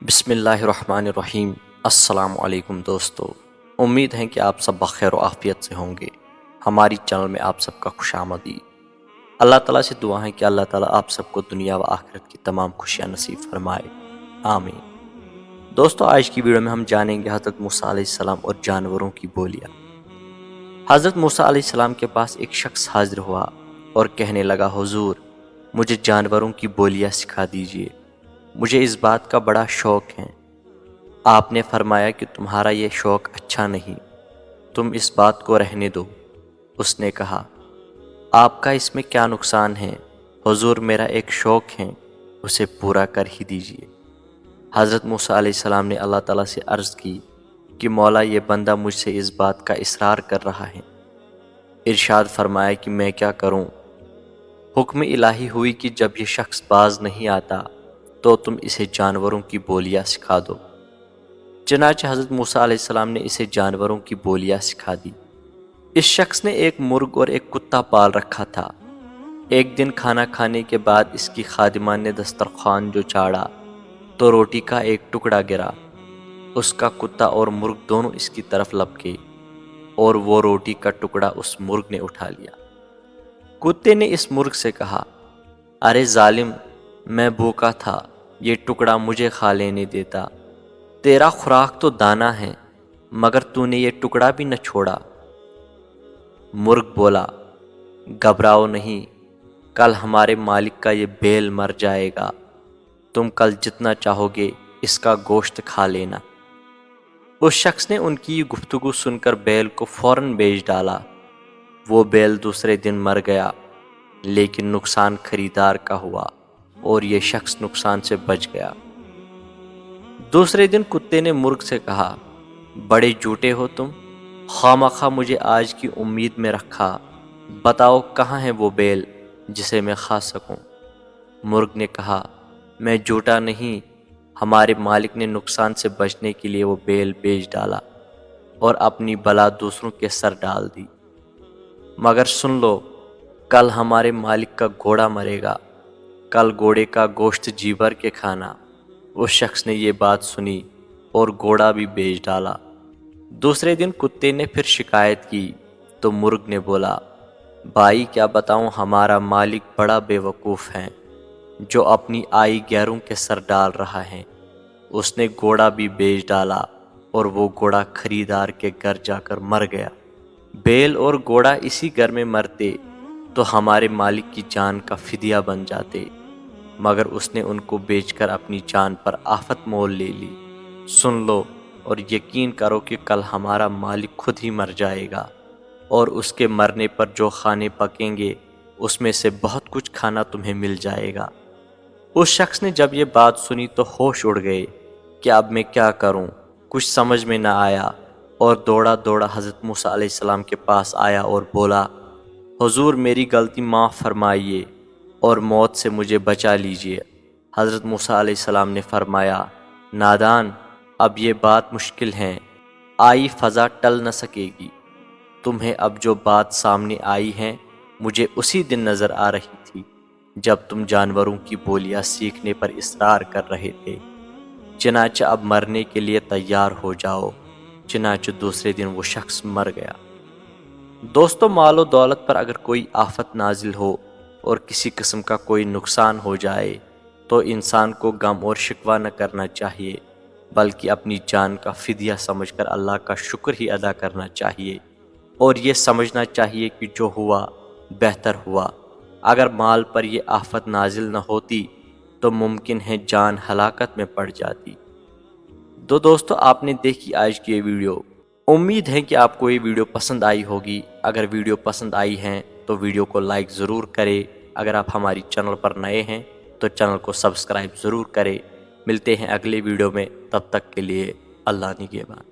بسم اللہ الرحمن الرحیم۔ السلام علیکم دوستو، امید ہے کہ آپ سب بخیر و عافیت سے ہوں گے۔ ہماری چینل میں آپ سب کا خوش آمدید۔ اللہ تعالیٰ سے دعا ہے کہ اللہ تعالیٰ آپ سب کو دنیا و آخرت کی تمام خوشیاں نصیب فرمائے، آمین۔ دوستو، آج کی ویڈیو میں ہم جانیں گے حضرت موسیٰ علیہ السلام اور جانوروں کی بولیاں۔ حضرت موسیٰ علیہ السلام کے پاس ایک شخص حاضر ہوا اور کہنے لگا، حضور مجھے جانوروں کی بولیاں سکھا دیجئے، مجھے اس بات کا بڑا شوق ہے۔ آپ نے فرمایا کہ تمہارا یہ شوق اچھا نہیں، تم اس بات کو رہنے دو۔ اس نے کہا، آپ کا اس میں کیا نقصان ہے؟ حضور میرا ایک شوق ہے، اسے پورا کر ہی دیجئے۔ حضرت موسیٰ علیہ السلام نے اللہ تعالیٰ سے عرض کی کہ مولا، یہ بندہ مجھ سے اس بات کا اصرار کر رہا ہے۔ ارشاد فرمایا کہ میں کیا کروں؟ حکم الہی ہوئی کہ جب یہ شخص باز نہیں آتا تو تم اسے جانوروں کی بولیاں سکھا دو۔ چنانچہ حضرت موسیٰ علیہ السلام نے اسے جانوروں کی بولیاں سکھا دی۔ اس شخص نے ایک مرغ اور ایک کتا پال رکھا تھا۔ ایک دن کھانا کھانے کے بعد اس کی خادمہ نے دسترخوان جو چاڑا تو روٹی کا ایک ٹکڑا گرا۔ اس کا کتا اور مرغ دونوں اس کی طرف لپکے اور وہ روٹی کا ٹکڑا اس مرغ نے اٹھا لیا۔ کتے نے اس مرغ سے کہا، ارے ظالم، میں بھوکا تھا، یہ ٹکڑا مجھے کھا لینے دیتا۔ تیرا خوراک تو دانا ہے، مگر تو نے یہ ٹکڑا بھی نہ چھوڑا۔ مرغ بولا، گھبراؤ نہیں، کل ہمارے مالک کا یہ بیل مر جائے گا، تم کل جتنا چاہو گے اس کا گوشت کھا لینا۔ اس شخص نے ان کی گفتگو سن کر بیل کو فوراً بیچ ڈالا۔ وہ بیل دوسرے دن مر گیا، لیکن نقصان خریدار کا ہوا اور یہ شخص نقصان سے بچ گیا۔ دوسرے دن کتے نے مرغ سے کہا، بڑے جھوٹے ہو تم، خواہ مجھے آج کی امید میں رکھا، بتاؤ کہاں ہے وہ بیل جسے میں کھا سکوں؟ مرغ نے کہا، میں جھوٹا نہیں، ہمارے مالک نے نقصان سے بچنے کے لیے وہ بیل بیچ ڈالا اور اپنی بلا دوسروں کے سر ڈال دی۔ مگر سن لو، کل ہمارے مالک کا گھوڑا مرے گا، کل گھوڑے کا گوشت جی بھر کے کھانا۔ اس شخص نے یہ بات سنی اور گھوڑا بھی بیچ ڈالا۔ دوسرے دن کتے نے پھر شکایت کی تو مرغ نے بولا، بھائی کیا بتاؤں، ہمارا مالک بڑا بے وقوف ہے جو اپنی آئی غیروں کے سر ڈال رہا ہے۔ اس نے گھوڑا بھی بیچ ڈالا اور وہ گھوڑا خریدار کے گھر جا کر مر گیا۔ بیل اور گھوڑا اسی گھر میں مرتے تو ہمارے مالک کی جان کا فدیہ بن جاتے، مگر اس نے ان کو بیچ کر اپنی جان پر آفت مول لے لی۔ سن لو اور یقین کرو کہ کل ہمارا مالک خود ہی مر جائے گا اور اس کے مرنے پر جو کھانے پکیں گے اس میں سے بہت کچھ کھانا تمہیں مل جائے گا۔ اس شخص نے جب یہ بات سنی تو ہوش اڑ گئے کہ اب میں کیا کروں، کچھ سمجھ میں نہ آیا، اور دوڑا حضرت موسیٰ علیہ السلام کے پاس آیا اور بولا، حضور میری غلطی معاف فرمائیے اور موت سے مجھے بچا لیجیے۔ حضرت موسیٰ علیہ السلام نے فرمایا، نادان، اب یہ بات مشکل ہے، آئی فضا ٹل نہ سکے گی۔ تمہیں اب جو بات سامنے آئی ہے مجھے اسی دن نظر آ رہی تھی جب تم جانوروں کی بولیاں سیکھنے پر اصرار کر رہے تھے، چنانچہ اب مرنے کے لیے تیار ہو جاؤ۔ چنانچہ دوسرے دن وہ شخص مر گیا۔ دوستو، مال و دولت پر اگر کوئی آفت نازل ہو اور کسی قسم کا کوئی نقصان ہو جائے تو انسان کو غم اور شکوہ نہ کرنا چاہیے، بلکہ اپنی جان کا فدیہ سمجھ کر اللہ کا شکر ہی ادا کرنا چاہیے اور یہ سمجھنا چاہیے کہ جو ہوا بہتر ہوا۔ اگر مال پر یہ آفت نازل نہ ہوتی تو ممکن ہے جان ہلاکت میں پڑ جاتی۔ تو دوستو، آپ نے دیکھی آج کی یہ ویڈیو۔ امید ہے کہ آپ کو یہ ویڈیو پسند آئی ہوگی۔ اگر ویڈیو پسند آئی ہے تو ویڈیو کو لائک ضرور کریں۔ اگر آپ ہماری چینل پر نئے ہیں تو چینل کو سبسکرائب ضرور کریں۔ ملتے ہیں اگلے ویڈیو میں، تب تک کے لیے اللہ نگہبان۔